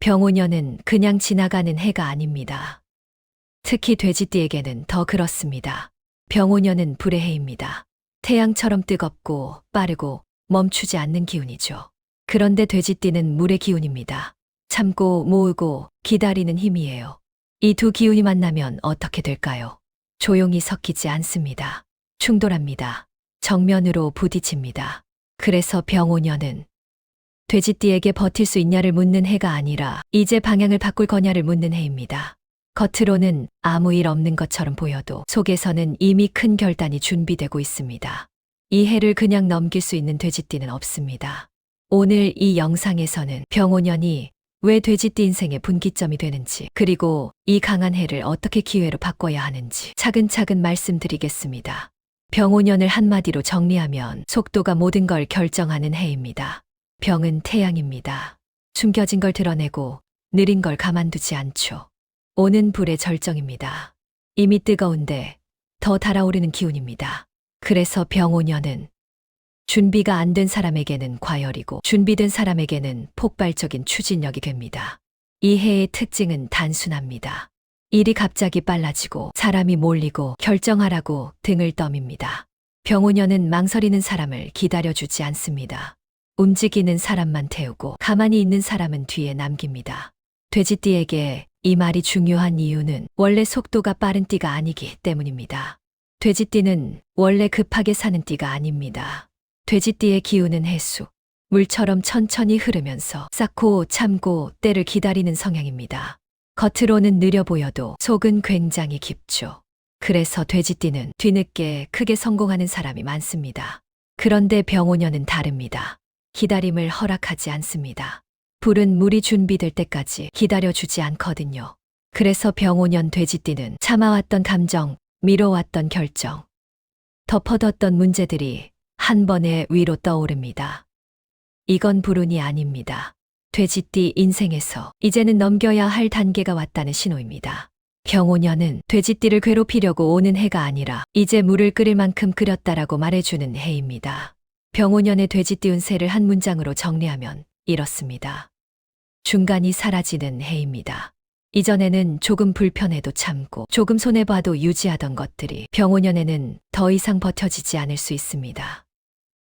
병오년은 그냥 지나가는 해가 아닙니다. 특히 돼지띠에게는 더 그렇습니다. 병오년은 불의 해입니다. 태양처럼 뜨겁고 빠르고 멈추지 않는 기운이죠. 그런데 돼지띠는 물의 기운입니다. 참고 모으고 기다리는 힘이에요. 이 두 기운이 만나면 어떻게 될까요? 조용히 섞이지 않습니다. 충돌합니다. 정면으로 부딪힙니다. 그래서 병오년은 돼지띠에게 버틸 수 있냐를 묻는 해가 아니라 이제 방향을 바꿀 거냐를 묻는 해입니다. 겉으로는 아무 일 없는 것처럼 보여도 속에서는 이미 큰 결단이 준비되고 있습니다. 이 해를 그냥 넘길 수 있는 돼지띠는 없습니다. 오늘 이 영상에서는 병오년이 왜 돼지띠 인생의 분기점이 되는지, 그리고 이 강한 해를 어떻게 기회로 바꿔야 하는지 차근차근 말씀드리겠습니다. 병오년을 한마디로 정리하면 속도가 모든 걸 결정하는 해입니다. 병은 태양입니다. 숨겨진 걸 드러내고 느린 걸 가만두지 않죠. 오는 불의 절정입니다. 이미 뜨거운데 더 달아오르는 기운입니다. 그래서 병오년은 준비가 안 된 사람에게는 과열이고 준비된 사람에게는 폭발적인 추진력이 됩니다. 이 해의 특징은 단순합니다. 일이 갑자기 빨라지고 사람이 몰리고 결정하라고 등을 떠밉니다. 병오년은 망설이는 사람을 기다려주지 않습니다. 움직이는 사람만 태우고 가만히 있는 사람은 뒤에 남깁니다. 돼지띠에게 이 말이 중요한 이유는 원래 속도가 빠른 띠가 아니기 때문입니다. 돼지띠는 원래 급하게 사는 띠가 아닙니다. 돼지띠의 기운은 해수, 물처럼 천천히 흐르면서 쌓고 참고 때를 기다리는 성향입니다. 겉으로는 느려 보여도 속은 굉장히 깊죠. 그래서 돼지띠는 뒤늦게 크게 성공하는 사람이 많습니다. 그런데 병오년은 다릅니다. 기다림을 허락하지 않습니다. 불은 물이 준비될 때까지 기다려주지 않거든요. 그래서 병오년 돼지띠는 참아왔던 감정, 미뤄왔던 결정, 덮어뒀던 문제들이 한 번에 위로 떠오릅니다. 이건 불운이 아닙니다. 돼지띠 인생에서 이제는 넘겨야 할 단계가 왔다는 신호입니다. 병오년은 돼지띠를 괴롭히려고 오는 해가 아니라 이제 물을 끓일 만큼 끓였다라고 말해주는 해입니다. 병오년의 돼지띠 운세를 한 문장으로 정리하면 이렇습니다. 중간이 사라지는 해입니다. 이전에는 조금 불편해도 참고 조금 손해봐도 유지하던 것들이 병오년에는 더 이상 버텨지지 않을 수 있습니다.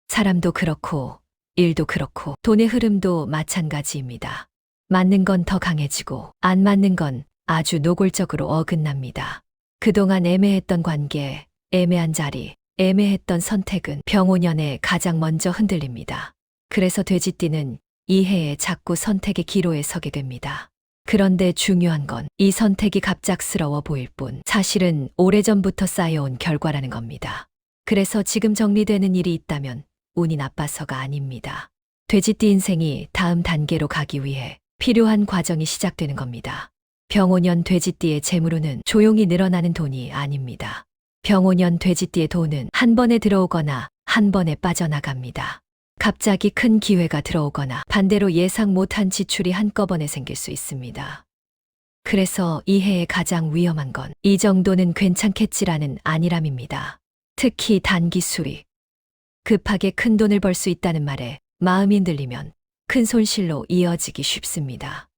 사람도 그렇고 일도 그렇고 돈의 흐름도 마찬가지입니다. 맞는 건 더 강해지고 안 맞는 건 아주 노골적으로 어긋납니다. 그동안 애매했던 관계, 애매한 자리, 애매했던 선택은 병오년에 가장 먼저 흔들립니다. 그래서 돼지띠는 이 해에 자꾸 선택의 기로에 서게 됩니다. 그런데 중요한 건 이 선택이 갑작스러워 보일 뿐 사실은 오래전부터 쌓여온 결과라는 겁니다. 그래서 지금 정리되는 일이 있다면 운이 나빠서가 아닙니다. 돼지띠 인생이 다음 단계로 가기 위해 필요한 과정이 시작되는 겁니다. 병오년 돼지띠의 재물운은 조용히 늘어나는 돈이 아닙니다. 병오년 돼지띠의 돈은 한 번에 들어오거나 한 번에 빠져나갑니다. 갑자기 큰 기회가 들어오거나 반대로 예상 못한 지출이 한꺼번에 생길 수 있습니다. 그래서 이 해의 가장 위험한 건 이 정도는 괜찮겠지라는 안일함입니다. 특히 단기 수익. 급하게 큰 돈을 벌 수 있다는 말에 마음이 흔들리면 큰 손실로 이어지기 쉽습니다.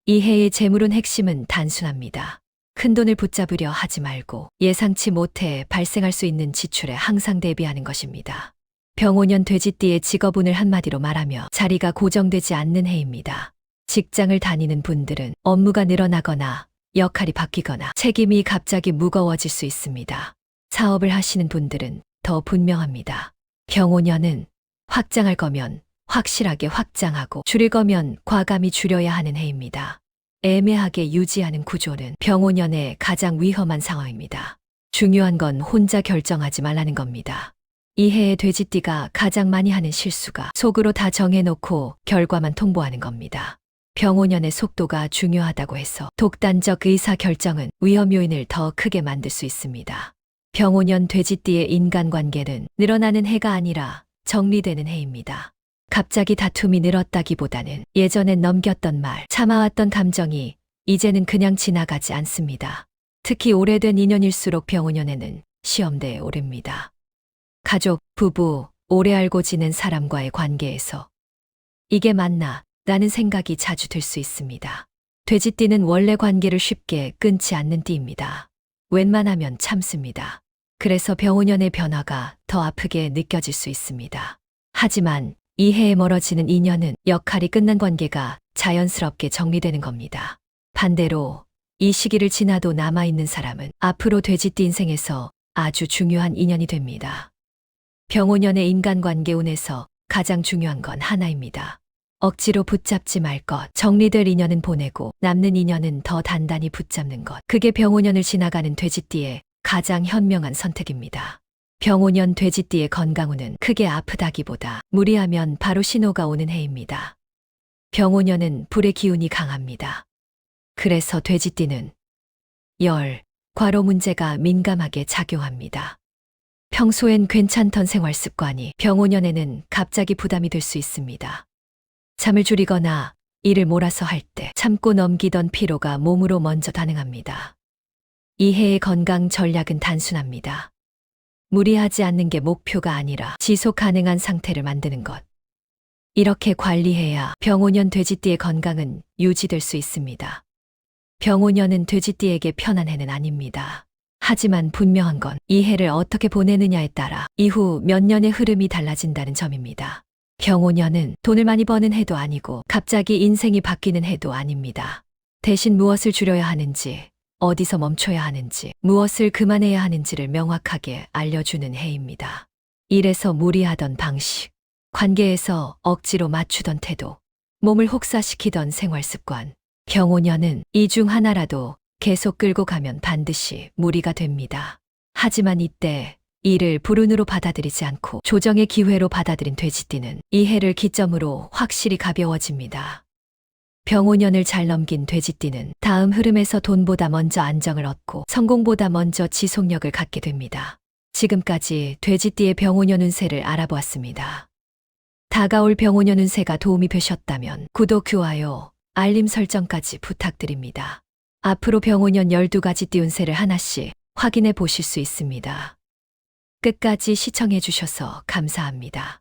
이 해의 재물운 핵심은 단순합니다. 큰 돈을 붙잡으려 하지 말고 예상치 못해 발생할 수 있는 지출에 항상 대비하는 것입니다. 병오년 돼지띠의 직업운을 한마디로 말하며 자리가 고정되지 않는 해입니다. 직장을 다니는 분들은 업무가 늘어나거나 역할이 바뀌거나 책임이 갑자기 무거워질 수 있습니다. 사업을 하시는 분들은 더 분명합니다. 병오년은 확장할 거면 확실하게 확장하고 줄일 거면 과감히 줄여야 하는 해입니다. 애매하게 유지하는 구조는 병오년의 가장 위험한 상황입니다. 중요한 건 혼자 결정하지 말라는 겁니다. 이 해의 돼지띠가 가장 많이 하는 실수가 속으로 다 정해놓고 결과만 통보하는 겁니다. 병오년의 속도가 중요하다고 해서 독단적 의사 결정은 위험 요인을 더 크게 만들 수 있습니다. 병오년 돼지띠의 인간관계는 늘어나는 해가 아니라 정리되는 해입니다. 갑자기 다툼이 늘었다기보다는 예전엔 넘겼던 말, 참아왔던 감정이 이제는 그냥 지나가지 않습니다. 특히 오래된 인연일수록 병오년에는 시험대에 오릅니다. 가족, 부부, 오래 알고 지낸 사람과의 관계에서 이게 맞나, 라는 생각이 자주 들 수 있습니다. 돼지띠는 원래 관계를 쉽게 끊지 않는 띠입니다. 웬만하면 참습니다. 그래서 병오년의 변화가 더 아프게 느껴질 수 있습니다. 하지만 이해에 멀어지는 인연은 역할이 끝난 관계가 자연스럽게 정리되는 겁니다. 반대로 이 시기를 지나도 남아있는 사람은 앞으로 돼지띠 인생에서 아주 중요한 인연이 됩니다. 병오년의 인간관계 운에서 가장 중요한 건 하나입니다. 억지로 붙잡지 말 것, 정리될 인연은 보내고 남는 인연은 더 단단히 붙잡는 것. 그게 병오년을 지나가는 돼지띠의 가장 현명한 선택입니다. 병오년 돼지띠의 건강운은 크게 아프다기보다 무리하면 바로 신호가 오는 해입니다. 병오년은 불의 기운이 강합니다. 그래서 돼지띠는 열, 과로 문제가 민감하게 작용합니다. 평소엔 괜찮던 생활 습관이 병오년에는 갑자기 부담이 될 수 있습니다. 잠을 줄이거나 일을 몰아서 할 때 참고 넘기던 피로가 몸으로 먼저 반응합니다. 이 해의 건강 전략은 단순합니다. 무리하지 않는 게 목표가 아니라 지속 가능한 상태를 만드는 것. 이렇게 관리해야 병오년 돼지띠의 건강은 유지될 수 있습니다. 병오년은 돼지띠에게 편한 해는 아닙니다. 하지만 분명한 건 이 해를 어떻게 보내느냐에 따라 이후 몇 년의 흐름이 달라진다는 점입니다. 병오년은 돈을 많이 버는 해도 아니고 갑자기 인생이 바뀌는 해도 아닙니다. 대신 무엇을 줄여야 하는지, 어디서 멈춰야 하는지, 무엇을 그만해야 하는지를 명확하게 알려주는 해입니다. 일에서 무리하던 방식, 관계에서 억지로 맞추던 태도, 몸을 혹사시키던 생활 습관, 병오년은 이 중 하나라도 계속 끌고 가면 반드시 무리가 됩니다. 하지만 이때 이를 불운으로 받아들이지 않고 조정의 기회로 받아들인 돼지띠는 이 해를 기점으로 확실히 가벼워집니다. 병오년을 잘 넘긴 돼지띠는 다음 흐름에서 돈보다 먼저 안정을 얻고 성공보다 먼저 지속력을 갖게 됩니다. 지금까지 돼지띠의 병오년 운세를 알아보았습니다. 다가올 병오년 운세가 도움이 되셨다면 구독, 좋아요, 알림 설정까지 부탁드립니다. 앞으로 병오년 12가지 띠 운세를 하나씩 확인해 보실 수 있습니다. 끝까지 시청해 주셔서 감사합니다.